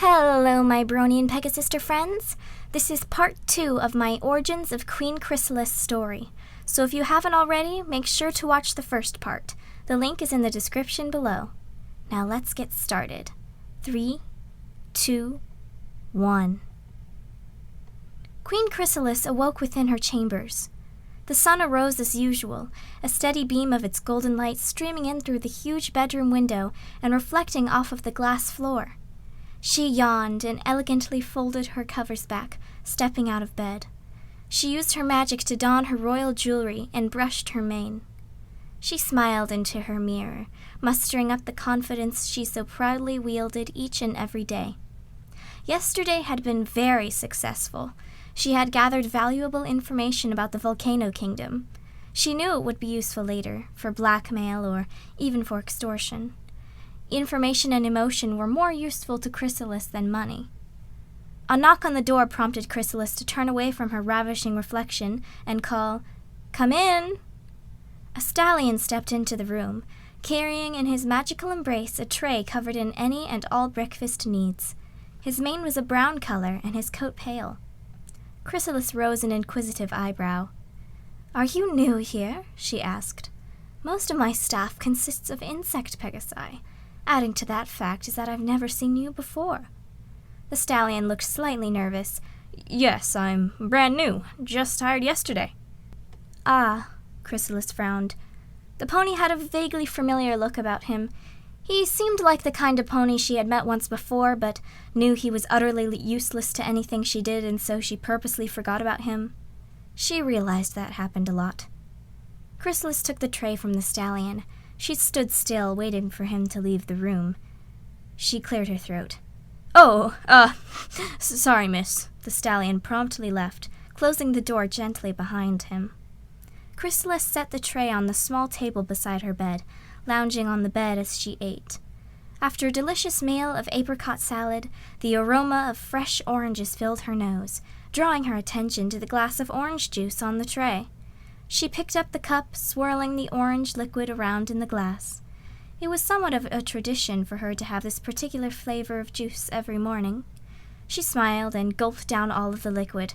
Hello, my Brony and Pegasister friends. This is part 2 of my Origins of Queen Chrysalis story. So if you haven't already, make sure to watch the first part. The link is in the description below. Now let's get started. 3, 2, 1. Queen Chrysalis awoke within her chambers. The sun arose as usual, a steady beam of its golden light streaming in through the huge bedroom window and reflecting off of the glass floor. She yawned and elegantly folded her covers back, stepping out of bed. She used her magic to don her royal jewelry and brushed her mane. She smiled into her mirror, mustering up the confidence she so proudly wielded each and every day. Yesterday had been very successful. She had gathered valuable information about the Volcano Kingdom. She knew it would be useful later, for blackmail or even for extortion. Information and emotion were more useful to Chrysalis than money. A knock on the door prompted Chrysalis to turn away from her ravishing reflection and call, "Come in!" A stallion stepped into the room, carrying in his magical embrace a tray covered in any and all breakfast needs. His mane was a brown color and his coat pale. Chrysalis rose an inquisitive eyebrow. "Are you new here?" she asked. "Most of my staff consists of insect pegasi. Adding to that fact is that I've never seen you before." The stallion looked slightly nervous. "Yes, I'm brand new. Just hired yesterday." "Ah," Chrysalis frowned. The pony had a vaguely familiar look about him. He seemed like the kind of pony she had met once before, but knew he was utterly useless to anything she did, and so she purposely forgot about him. She realized that happened a lot. Chrysalis took the tray from the stallion. She stood still, waiting for him to leave the room. She cleared her throat. Sorry, miss." The stallion promptly left, closing the door gently behind him. Chrysalis set the tray on the small table beside her bed, lounging on the bed as she ate. After a delicious meal of apricot salad, the aroma of fresh oranges filled her nose, drawing her attention to the glass of orange juice on the tray. She picked up the cup, swirling the orange liquid around in the glass. It was somewhat of a tradition for her to have this particular flavor of juice every morning. She smiled and gulped down all of the liquid.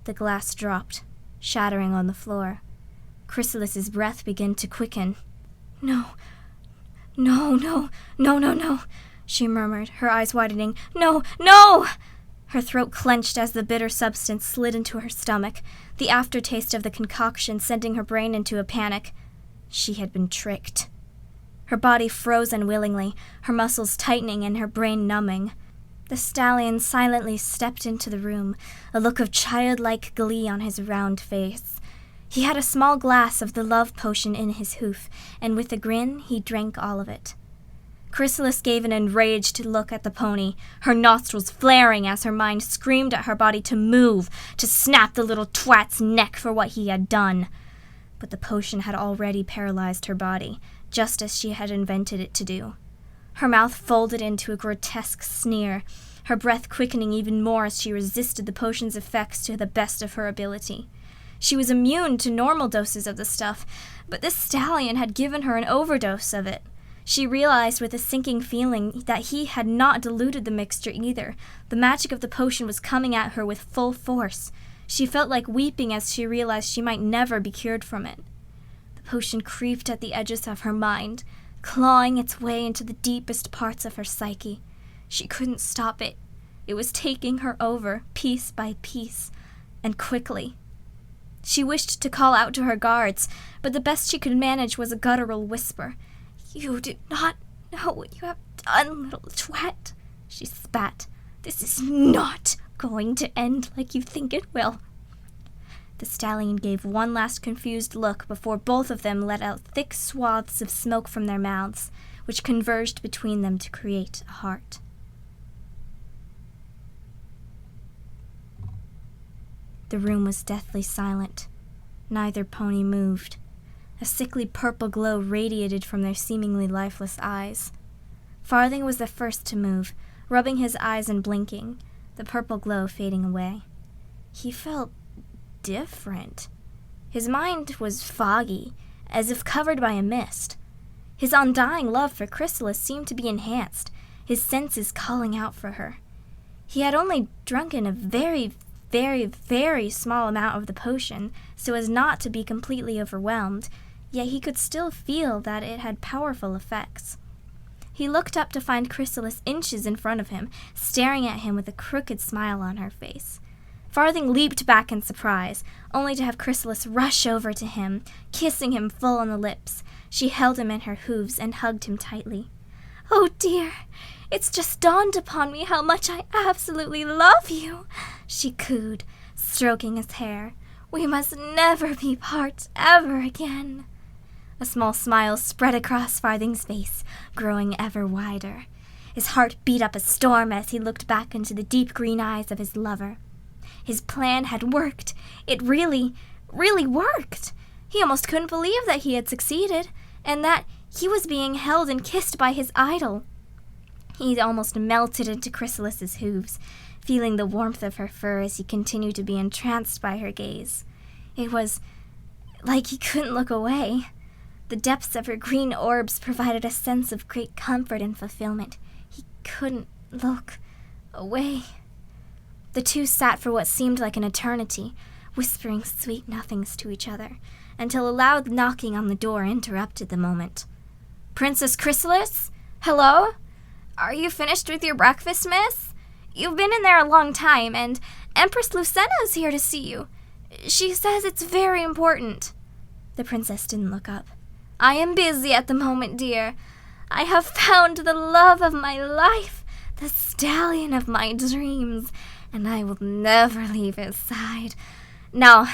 The glass dropped, shattering on the floor. Chrysalis's breath began to quicken. No, she murmured, her eyes widening. No! Her throat clenched as the bitter substance slid into her stomach, the aftertaste of the concoction sending her brain into a panic. She had been tricked. Her body froze unwillingly, her muscles tightening and her brain numbing. The stallion silently stepped into the room, a look of childlike glee on his round face. He had a small glass of the love potion in his hoof, and with a grin he drank all of it. Chrysalis gave an enraged look at the pony, her nostrils flaring as her mind screamed at her body to move, to snap the little twat's neck for what he had done. But the potion had already paralyzed her body, just as she had invented it to do. Her mouth folded into a grotesque sneer, her breath quickening even more as she resisted the potion's effects to the best of her ability. She was immune to normal doses of the stuff, but this stallion had given her an overdose of it. She realized with a sinking feeling that he had not diluted the mixture either. The magic of the potion was coming at her with full force. She felt like weeping as she realized she might never be cured from it. The potion creeped at the edges of her mind, clawing its way into the deepest parts of her psyche. She couldn't stop it. It was taking her over, piece by piece, and quickly. She wished to call out to her guards, but the best she could manage was a guttural whisper. "You do not know what you have done, little twat," she spat. "This is not going to end like you think it will." The stallion gave one last confused look before both of them let out thick swaths of smoke from their mouths, which converged between them to create a heart. The room was deathly silent. Neither pony moved. A sickly purple glow radiated from their seemingly lifeless eyes. Farthing was the first to move, rubbing his eyes and blinking, the purple glow fading away. He felt different. His mind was foggy, as if covered by a mist. His undying love for Chrysalis seemed to be enhanced, his senses calling out for her. He had only drunken a very, very, very small amount of the potion, so as not to be completely overwhelmed, yet he could still feel that it had powerful effects. He looked up to find Chrysalis inches in front of him, staring at him with a crooked smile on her face. Farthing leaped back in surprise, only to have Chrysalis rush over to him, kissing him full on the lips. She held him in her hooves and hugged him tightly. "Oh dear, it's just dawned upon me how much I absolutely love you," she cooed, stroking his hair. "We must never be parts ever again." A small smile spread across Farthing's face, growing ever wider. His heart beat up a storm as he looked back into the deep green eyes of his lover. His plan had worked. It really, really worked. He almost couldn't believe that he had succeeded, and that he was being held and kissed by his idol. He almost melted into Chrysalis's hooves, feeling the warmth of her fur as he continued to be entranced by her gaze. It was like he couldn't look away. The depths of her green orbs provided a sense of great comfort and fulfillment. He couldn't look away. The two sat for what seemed like an eternity, whispering sweet nothings to each other, until a loud knocking on the door interrupted the moment. "Princess Chrysalis? Hello? Are you finished with your breakfast, miss? You've been in there a long time, and Empress Lucina is here to see you. She says it's very important." The princess didn't look up. "I am busy at the moment, dear. I have found the love of my life, the stallion of my dreams, and I will never leave his side. Now,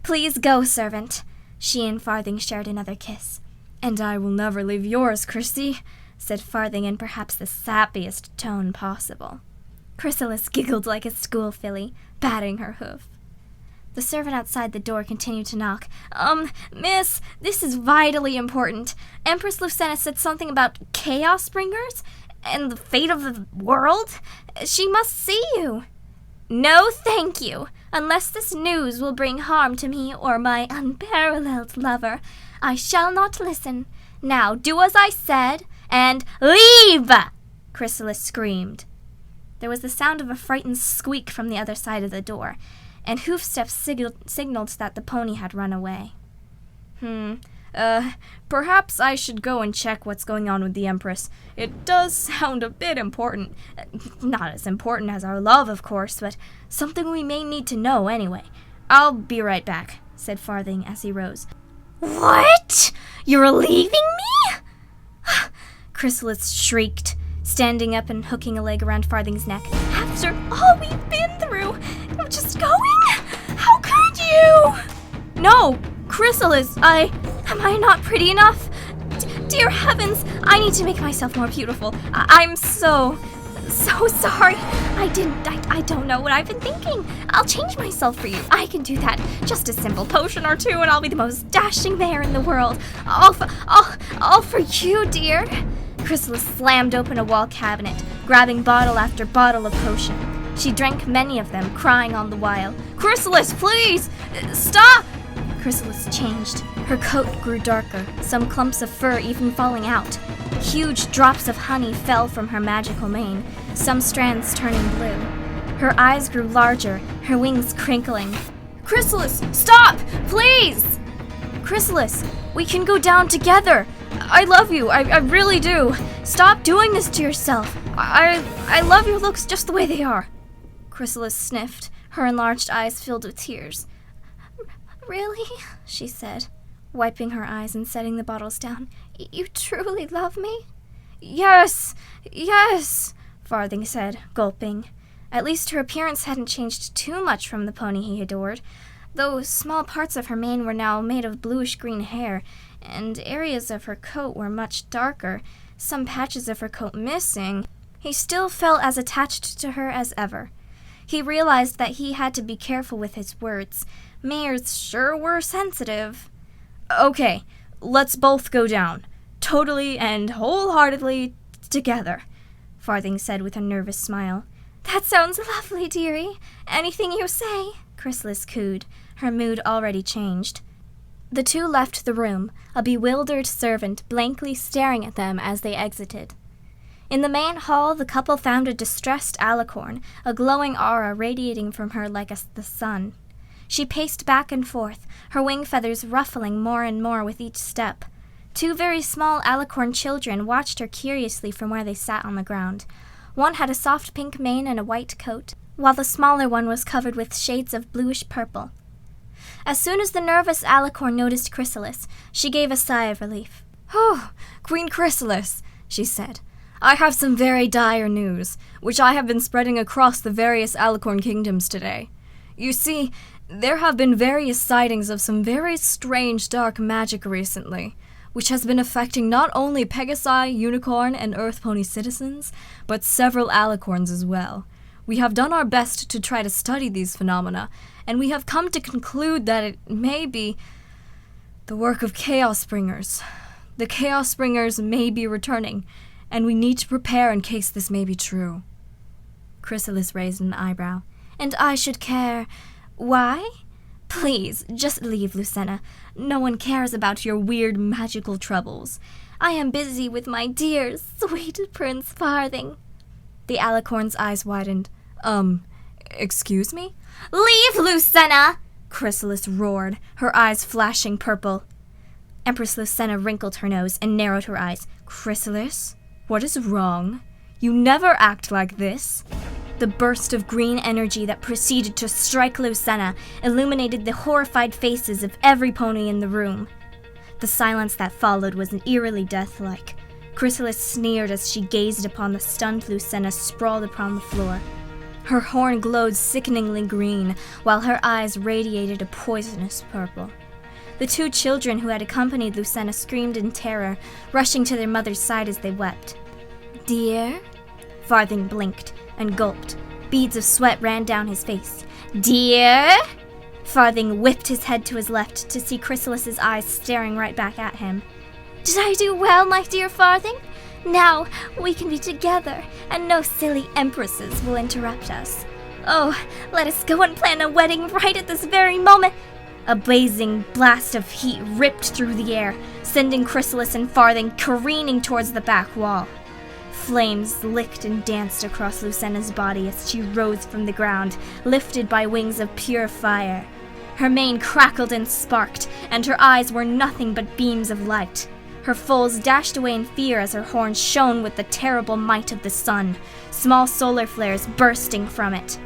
please go, servant." She and Farthing shared another kiss. "And I will never leave yours, Chrissy," said Farthing in perhaps the sappiest tone possible. Chrysalis giggled like a school filly, batting her hoof. The servant outside the door continued to knock. Miss, this is vitally important. Empress Lucina said something about chaos bringers and the fate of the world. She must see you." "No, thank you. Unless this news will bring harm to me or my unparalleled lover, I shall not listen. Now, do as I said, and leave!" Chrysalis screamed. There was the sound of a frightened squeak from the other side of the door, and hoofsteps signaled that the pony had run away. Perhaps I should go and check what's going on with the Empress. It does sound a bit important. Not as important as our love, of course, but something we may need to know anyway. I'll be right back," said Farthing as he rose. "What? You're leaving me?" Chrysalis shrieked, standing up and hooking a leg around Farthing's neck. "After all we've been through, you're just going? How could you?" "No, Chrysalis, am I not pretty enough? Dear heavens, I need to make myself more beautiful. I'm so sorry. I don't know what I've been thinking. I'll change myself for you. I can do that. Just a simple potion or two, and I'll be the most dashing mare in the world. All for you, dear." Chrysalis slammed open a wall cabinet, grabbing bottle after bottle of potion. She drank many of them, crying all the while. "Chrysalis, please! Stop!" Chrysalis changed. Her coat grew darker, some clumps of fur even falling out. Huge drops of honey fell from her magical mane, some strands turning blue. Her eyes grew larger, her wings crinkling. "Chrysalis, stop! Please!" "Chrysalis, we can go down together. I love you, I really do. Stop doing this to yourself. I love your looks just the way they are." Chrysalis sniffed, her enlarged eyes filled with tears. "Really?" she said, wiping her eyes and setting the bottles down. "You truly love me?" Yes, Farthing said, gulping. At least her appearance hadn't changed too much from the pony he adored, though small parts of her mane were now made of bluish-green hair, and areas of her coat were much darker, some patches of her coat missing. He still felt as attached to her as ever. He realized that he had to be careful with his words. Mares sure were sensitive. "Okay, let's both go down. Totally and wholeheartedly together," Farthing said with a nervous smile. "That sounds lovely, dearie. Anything you say," Chrysalis cooed, her mood already changed. The two left the room, a bewildered servant blankly staring at them as they exited. In the main hall, the couple found a distressed alicorn, a glowing aura radiating from her like the sun. She paced back and forth, her wing feathers ruffling more and more with each step. Two very small alicorn children watched her curiously from where they sat on the ground. One had a soft pink mane and a white coat, while the smaller one was covered with shades of bluish purple. As soon as the nervous alicorn noticed Chrysalis, she gave a sigh of relief. "Oh, Queen Chrysalis," she said. "I have some very dire news, which I have been spreading across the various alicorn kingdoms today. You see, there have been various sightings of some very strange dark magic recently, which has been affecting not only Pegasi, Unicorn, and Earth Pony citizens, but several alicorns as well. We have done our best to try to study these phenomena, and we have come to conclude that it may be the work of Chaos Bringers. The Chaos Bringers may be returning, and we need to prepare in case this may be true." Chrysalis raised an eyebrow. "And I should care. Why? Please, just leave, Lucenna. No one cares about your weird magical troubles. I am busy with my dear, sweet Prince Farthing." The alicorn's eyes widened. Excuse me?" "Leave, Lucenna!" Chrysalis roared, her eyes flashing purple. Empress Lucenna wrinkled her nose and narrowed her eyes. "Chrysalis, what is wrong? You never act like this." The burst of green energy that proceeded to strike Lucenna illuminated the horrified faces of every pony in the room. The silence that followed was eerily deathlike. Chrysalis sneered as she gazed upon the stunned Lucenna sprawled upon the floor. Her horn glowed sickeningly green, while her eyes radiated a poisonous purple. The two children who had accompanied Lucenna screamed in terror, rushing to their mother's side as they wept. "Dear?" Farthing blinked and gulped. Beads of sweat ran down his face. "Dear?" Farthing whipped his head to his left to see Chrysalis's eyes staring right back at him. "Did I do well, my dear Farthing? Now we can be together, and no silly empresses will interrupt us. Oh, let us go and plan a wedding right at this very moment." A blazing blast of heat ripped through the air, sending Chrysalis and Farthing careening towards the back wall. Flames licked and danced across Lucenna's body as she rose from the ground, lifted by wings of pure fire. Her mane crackled and sparked, and her eyes were nothing but beams of light. Her foals dashed away in fear as her horns shone with the terrible might of the sun, small solar flares bursting from it.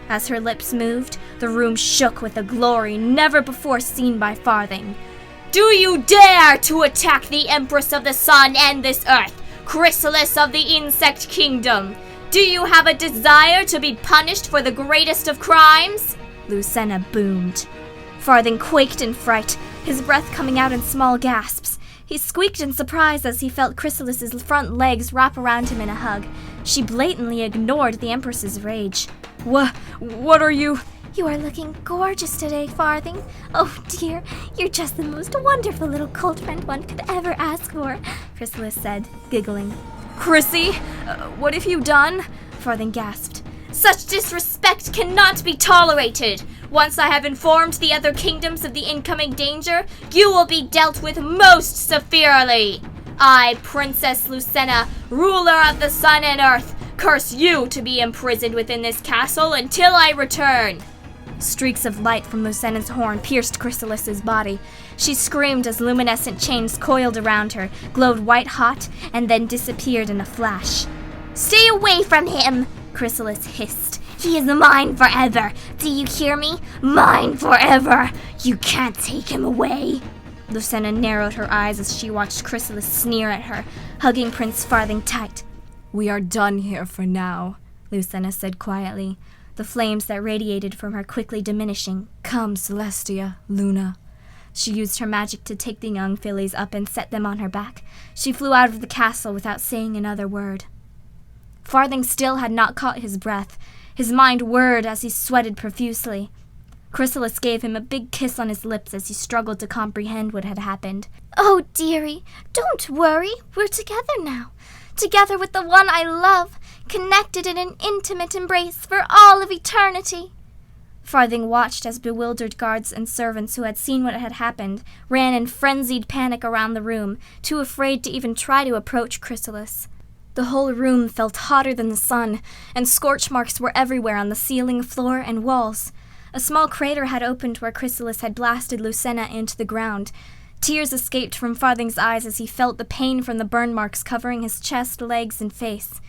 As her lips moved, the room shook with a glory never before seen by Farthing. "Do you dare to attack the Empress of the Sun and this Earth, Chrysalis of the Insect Kingdom? Do you have a desire to be punished for the greatest of crimes?" Lucenna boomed. Farthing quaked in fright, his breath coming out in small gasps. He squeaked in surprise as he felt Chrysalis's front legs wrap around him in a hug. She blatantly ignored the Empress's rage. What are you? "You are looking gorgeous today, Farthing. Oh dear, you're just the most wonderful little colt friend one could ever ask for," Chrysalis said, giggling. "Chrissy, what have you done?" Farthing gasped. "Such disrespect cannot be tolerated. Once I have informed the other kingdoms of the incoming danger, you will be dealt with most severely. I, Princess Lucenna, ruler of the sun and earth, curse you to be imprisoned within this castle until I return." Streaks of light from Lucenna's horn pierced Chrysalis's body. She screamed as luminescent chains coiled around her, glowed white-hot, and then disappeared in a flash. "Stay away from him," Chrysalis hissed. "He is mine forever. Do you hear me? Mine forever. You can't take him away." Lucenna narrowed her eyes as she watched Chrysalis sneer at her, hugging Prince Farthing tight. "We are done here for now," Lucenna said quietly, the flames that radiated from her quickly diminishing. "Come, Celestia, Luna." She used her magic to take the young fillies up and set them on her back. She flew out of the castle without saying another word. Farthing still had not caught his breath. His mind whirred as he sweated profusely. Chrysalis gave him a big kiss on his lips as he struggled to comprehend what had happened. "Oh, dearie, don't worry. We're together now. Together with the one I love, connected in an intimate embrace for all of eternity." Farthing watched as bewildered guards and servants who had seen what had happened ran in frenzied panic around the room, too afraid to even try to approach Chrysalis. The whole room felt hotter than the sun, and scorch marks were everywhere on the ceiling, floor, and walls. A small crater had opened where Chrysalis had blasted Lucena into the ground. Tears escaped from Farthing's eyes as he felt the pain from the burn marks covering his chest, legs, and face.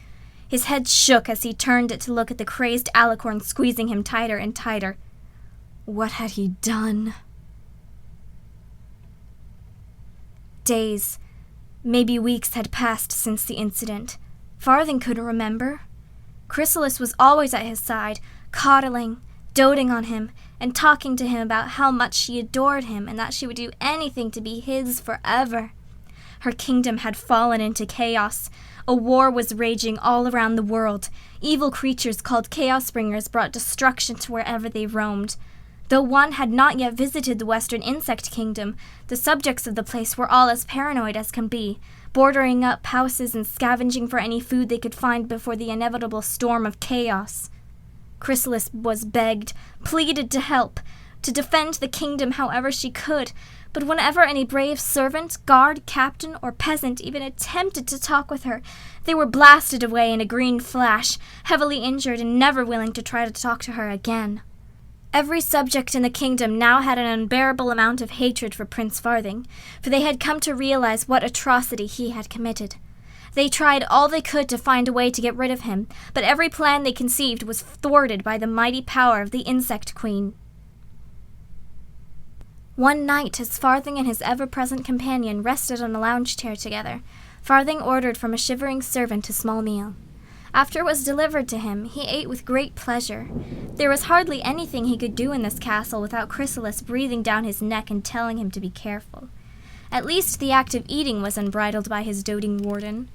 His head shook as he turned it to look at the crazed alicorn squeezing him tighter and tighter. What had he done? Days, maybe weeks had passed since the incident. Farthing couldn't remember. Chrysalis was always at his side, coddling, doting on him, and talking to him about how much she adored him and that she would do anything to be his forever. Her kingdom had fallen into chaos. A war was raging all around the world. Evil creatures called Chaosbringers brought destruction to wherever they roamed. Though one had not yet visited the Western Insect Kingdom, the subjects of the place were all as paranoid as can be, bordering up houses and scavenging for any food they could find before the inevitable storm of chaos. Chrysalis was begged, pleaded to help, to defend the kingdom however she could, but whenever any brave servant, guard, captain, or peasant even attempted to talk with her, they were blasted away in a green flash, heavily injured and never willing to try to talk to her again. Every subject in the kingdom now had an unbearable amount of hatred for Prince Farthing, for they had come to realize what atrocity he had committed. They tried all they could to find a way to get rid of him, but every plan they conceived was thwarted by the mighty power of the Insect Queen. One night, as Farthing and his ever-present companion rested on a lounge chair together, Farthing ordered from a shivering servant a small meal. After it was delivered to him, he ate with great pleasure. There was hardly anything he could do in this castle without Chrysalis breathing down his neck and telling him to be careful. At least the act of eating was unbridled by his doting warden.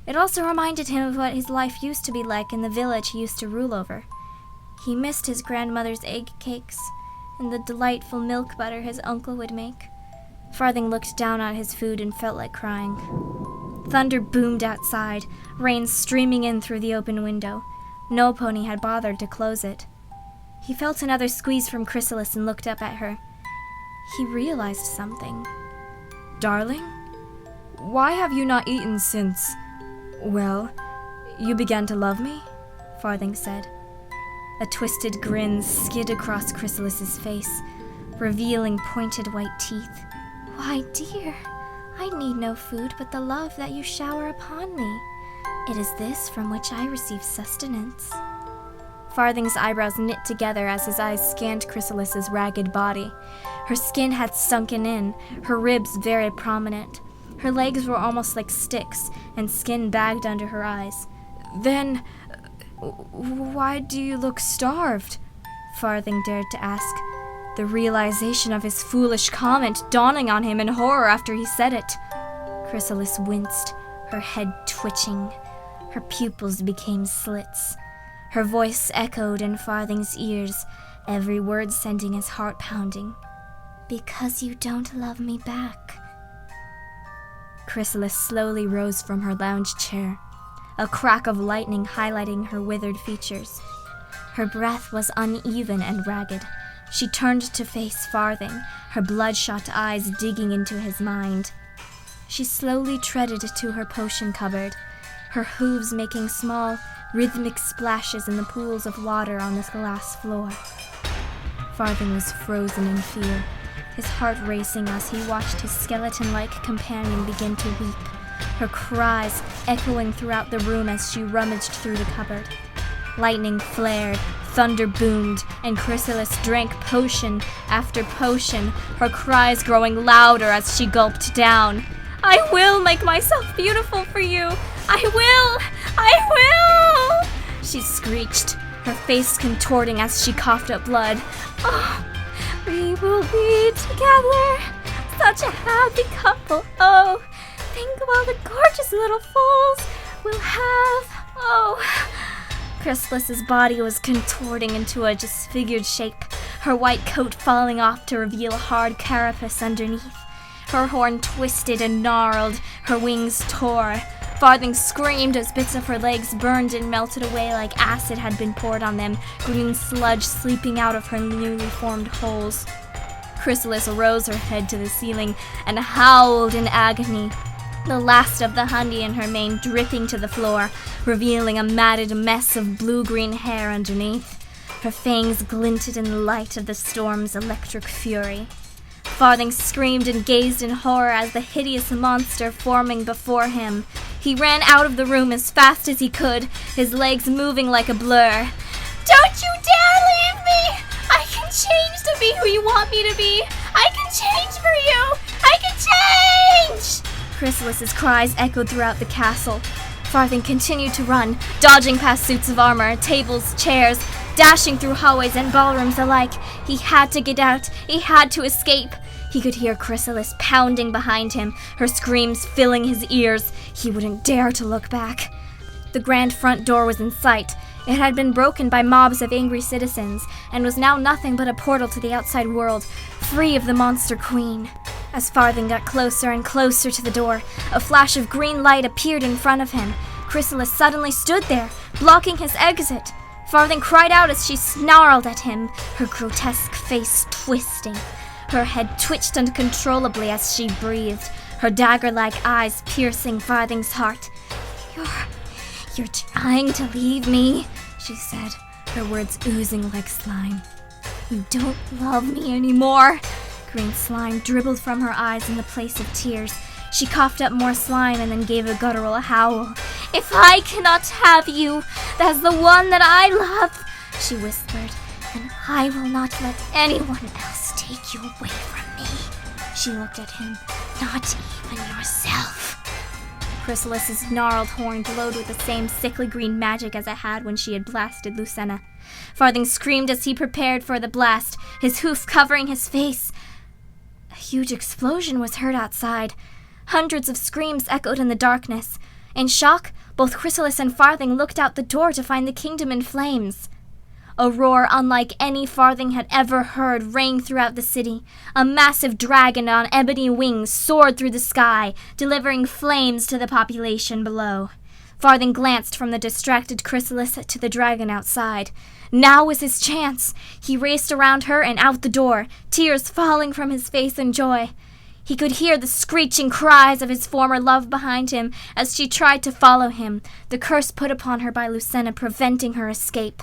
It also reminded him of what his life used to be like in the village he used to rule over. He missed his grandmother's egg cakes and the delightful milk butter his uncle would make. Farthing looked down at his food and felt like crying. Thunder boomed outside, rain streaming in through the open window. No pony had bothered to close it. He felt another squeeze from Chrysalis and looked up at her. He realized something. Darling, why have you not eaten since... Well, you began to love me? Farthing said. A twisted grin skid across Chrysalis's face, revealing pointed white teeth. Why, dear, I need no food but the love that you shower upon me. It is this from which I receive sustenance. Farthing's eyebrows knit together as his eyes scanned Chrysalis's ragged body. Her skin had sunken in, her ribs very prominent. Her legs were almost like sticks, and skin bagged under her eyes. Then, why do you look starved? Farthing dared to ask, the realization of his foolish comment dawning on him in horror after he said it. Chrysalis winced, her head twitching. Her pupils became slits. Her voice echoed in Farthing's ears, every word sending his heart pounding. Because you don't love me back. Chrysalis slowly rose from her lounge chair, a crack of lightning highlighting her withered features. Her breath was uneven and ragged. She turned to face Farthing, her bloodshot eyes digging into his mind. She slowly treaded to her potion cupboard, her hooves making small, rhythmic splashes in the pools of water on the glass floor. Farthing was frozen in fear, his heart racing as he watched his skeleton-like companion begin to weep, her cries echoing throughout the room as she rummaged through the cupboard. Lightning flared, thunder boomed, and Chrysalis drank potion after potion, her cries growing louder as she gulped down. I will make myself beautiful for you! I will! I will! She screeched, her face contorting as she coughed up blood. Oh, we will be together! Such a happy couple! Oh, think of all the gorgeous little foals we'll have! Oh... Chrysalis's body was contorting into a disfigured shape, her white coat falling off to reveal a hard carapace underneath. Her horn twisted and gnarled, her wings tore. Farthing screamed as bits of her legs burned and melted away like acid had been poured on them, green sludge sleeping out of her newly formed holes. Chrysalis rose her head to the ceiling and howled in agony. the last of the honey in her mane dripping to the floor, revealing a matted mess of blue-green hair underneath. Her fangs glinted in the light of the storm's electric fury. Farthing screamed and gazed in horror as the hideous monster forming before him. He ran out of the room as fast as he could, his legs moving like a blur. Don't you dare leave me! I can change to be who you want me to be! I can change for you! I can change! Chrysalis's cries echoed throughout the castle. Farthing continued to run, dodging past suits of armor, tables, chairs, dashing through hallways and ballrooms alike. He had to get out. He had to escape. He could hear Chrysalis pounding behind him, her screams filling his ears. He wouldn't dare to look back. The grand front door was in sight. It had been broken by mobs of angry citizens, and was now nothing but a portal to the outside world, free of the monster queen. As Farthing got closer and closer to the door, a flash of green light appeared in front of him. Chrysalis suddenly stood there, blocking his exit. Farthing cried out as she snarled at him, her grotesque face twisting. Her head twitched uncontrollably as she breathed, her dagger-like eyes piercing Farthing's heart. You're trying to leave me, she said, her words oozing like slime. You don't love me anymore. Green slime dribbled from her eyes in the place of tears. She coughed up more slime and then gave a guttural howl. If I cannot have you as the one that I love, she whispered, then I will not let anyone else take you away from me. She looked at him. Not even yourself. Chrysalis's gnarled horn glowed with the same sickly green magic as it had when she had blasted Lucena. Farthing screamed as he prepared for the blast, his hoof covering his face. A huge explosion was heard outside. Hundreds of screams echoed in the darkness. In shock, both Chrysalis and Farthing looked out the door to find the kingdom in flames. A roar unlike any Farthing had ever heard rang throughout the city. A massive dragon on ebony wings soared through the sky, delivering flames to the population below. Farthing glanced from the distracted Chrysalis to the dragon outside. Now was his chance. He raced around her and out the door, tears falling from his face in joy. He could hear the screeching cries of his former love behind him as she tried to follow him, the curse put upon her by Lucena preventing her escape.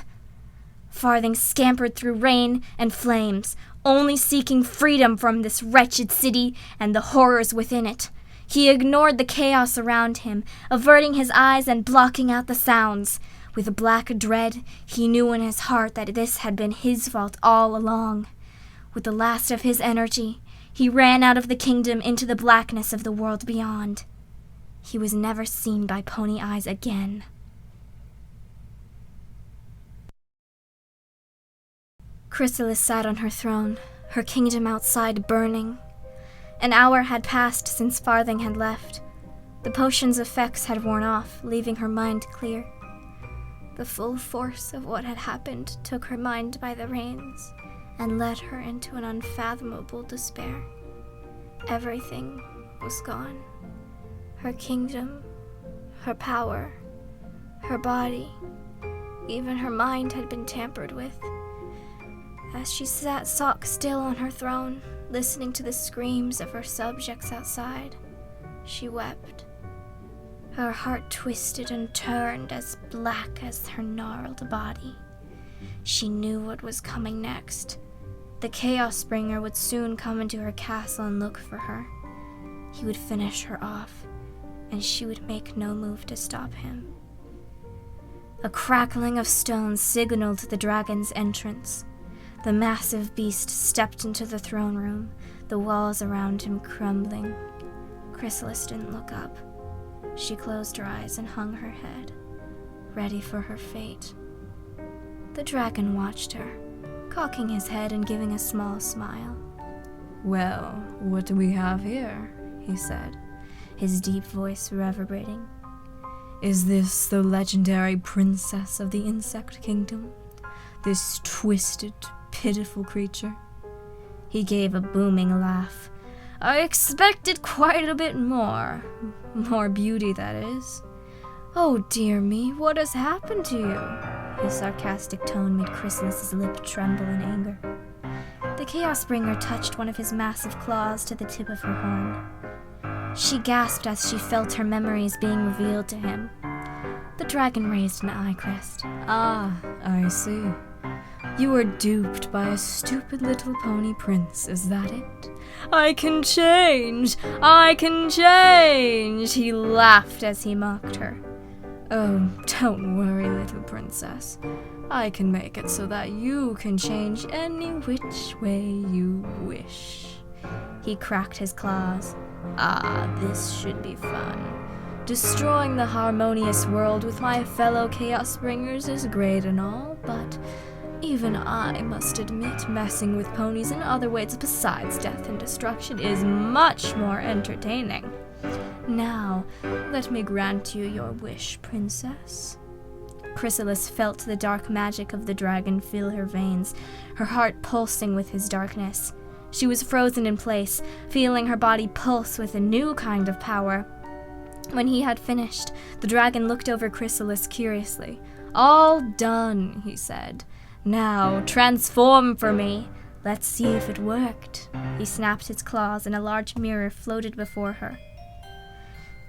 Farthing scampered through rain and flames, only seeking freedom from this wretched city and the horrors within it. He ignored the chaos around him, averting his eyes and blocking out the sounds. With a black dread, he knew in his heart that this had been his fault all along. With the last of his energy, he ran out of the kingdom into the blackness of the world beyond. He was never seen by Pony Eyes again. Chrysalis sat on her throne, her kingdom outside burning. An hour had passed since Farthing had left. The potion's effects had worn off, leaving her mind clear. The full force of what had happened took her mind by the reins and led her into an unfathomable despair. Everything was gone. Her kingdom, her power, her body, even her mind had been tampered with. As she sat stock-still on her throne, listening to the screams of her subjects outside, she wept. Her heart twisted and turned as black as her gnarled body. She knew what was coming next. The Chaos Bringer would soon come into her castle and look for her. He would finish her off, and she would make no move to stop him. A crackling of stones signaled the dragon's entrance. The massive beast stepped into the throne room, the walls around him crumbling. Chrysalis didn't look up. She closed her eyes and hung her head, ready for her fate. The dragon watched her, cocking his head and giving a small smile. "Well, what do we have here?" he said, his deep voice reverberating. "Is this the legendary princess of the insect kingdom? This twisted, pitiful creature?" He gave a booming laugh. "I expected quite a bit more. More beauty, that is. Oh dear me, what has happened to you?" His sarcastic tone made Chrysalis's lip tremble in anger. The Chaos Bringer touched one of his massive claws to the tip of her horn. She gasped as she felt her memories being revealed to him. The dragon raised an eye crest. Ah, I see. You were duped by a stupid little pony prince, is that it? I can change! I can change! He laughed as he mocked her. Oh, don't worry, little princess. I can make it so that you can change any which way you wish. He cracked his claws. Ah, this should be fun. Destroying the harmonious world with my fellow Chaos Bringers is great and all, but even I must admit messing with ponies in other ways besides death and destruction is much more entertaining. Now, let me grant you your wish, princess. Chrysalis felt the dark magic of the dragon fill her veins, her heart pulsing with his darkness. She was frozen in place, feeling her body pulse with a new kind of power. When he had finished, the dragon looked over Chrysalis curiously. All done, he said. Now, transform for me. Let's see if it worked. He snapped his claws and a large mirror floated before her.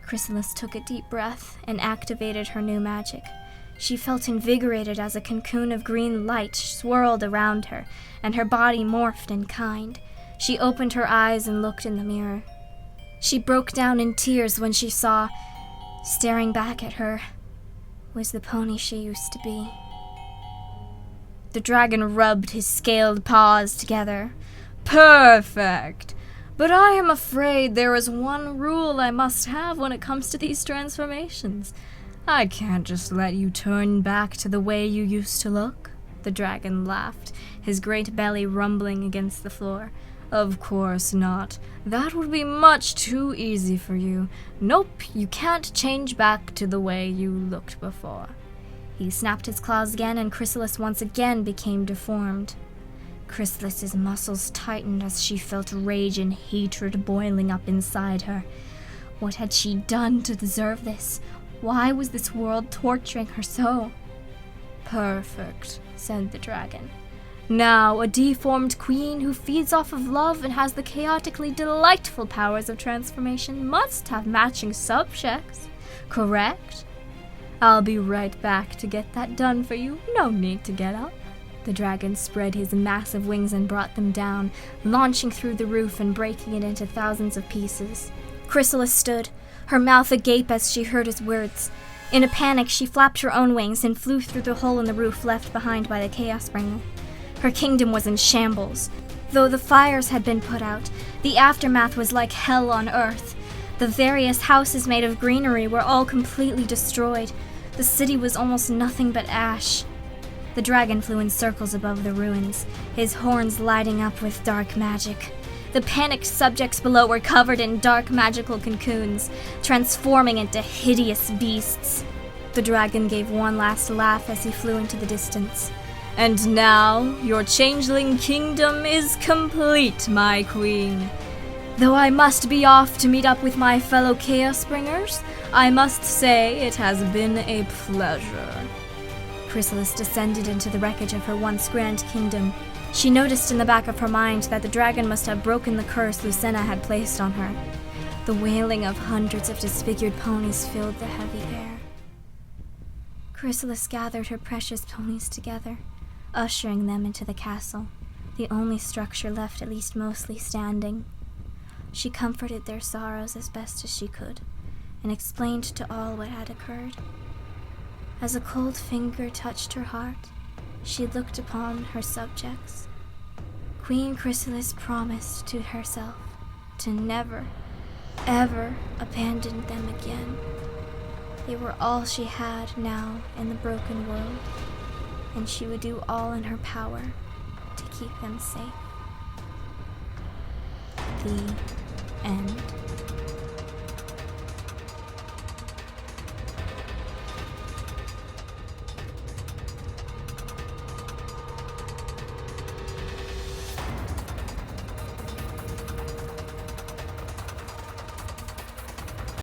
Chrysalis took a deep breath and activated her new magic. She felt invigorated as a cocoon of green light swirled around her, and her body morphed in kind. She opened her eyes and looked in the mirror. She broke down in tears when she saw, staring back at her, was the pony she used to be. The dragon rubbed his scaled paws together. Perfect! But I am afraid there is one rule I must have when it comes to these transformations. I can't just let you turn back to the way you used to look. The dragon laughed, his great belly rumbling against the floor. Of course not. That would be much too easy for you. Nope, you can't change back to the way you looked before. He snapped his claws again, and Chrysalis once again became deformed. Chrysalis's muscles tightened as she felt rage and hatred boiling up inside her. What had she done to deserve this? Why was this world torturing her so? Perfect, said the dragon. Now, a deformed queen who feeds off of love and has the chaotically delightful powers of transformation must have matching subjects, correct? I'll be right back to get that done for you. No need to get up. The dragon spread his massive wings and brought them down, launching through the roof and breaking it into thousands of pieces. Chrysalis stood, her mouth agape as she heard his words. In a panic, she flapped her own wings and flew through the hole in the roof left behind by the Chaos Bringer. Her kingdom was in shambles. Though the fires had been put out, the aftermath was like hell on earth. The various houses made of greenery were all completely destroyed. The city was almost nothing but ash. The dragon flew in circles above the ruins, his horns lighting up with dark magic. The panicked subjects below were covered in dark magical cocoons, transforming into hideous beasts. The dragon gave one last laugh as he flew into the distance. And now, your changeling kingdom is complete, my queen. Though I must be off to meet up with my fellow Chaos Bringers, I must say it has been a pleasure. Chrysalis descended into the wreckage of her once grand kingdom. She noticed in the back of her mind that the dragon must have broken the curse Lucena had placed on her. The wailing of hundreds of disfigured ponies filled the heavy air. Chrysalis gathered her precious ponies together, ushering them into the castle, the only structure left at least mostly standing. She comforted their sorrows as best as she could, and explained to all what had occurred. As a cold finger touched her heart, she looked upon her subjects. Queen Chrysalis promised to herself to never, ever abandon them again. They were all she had now in the broken world, and she would do all in her power to keep them safe. The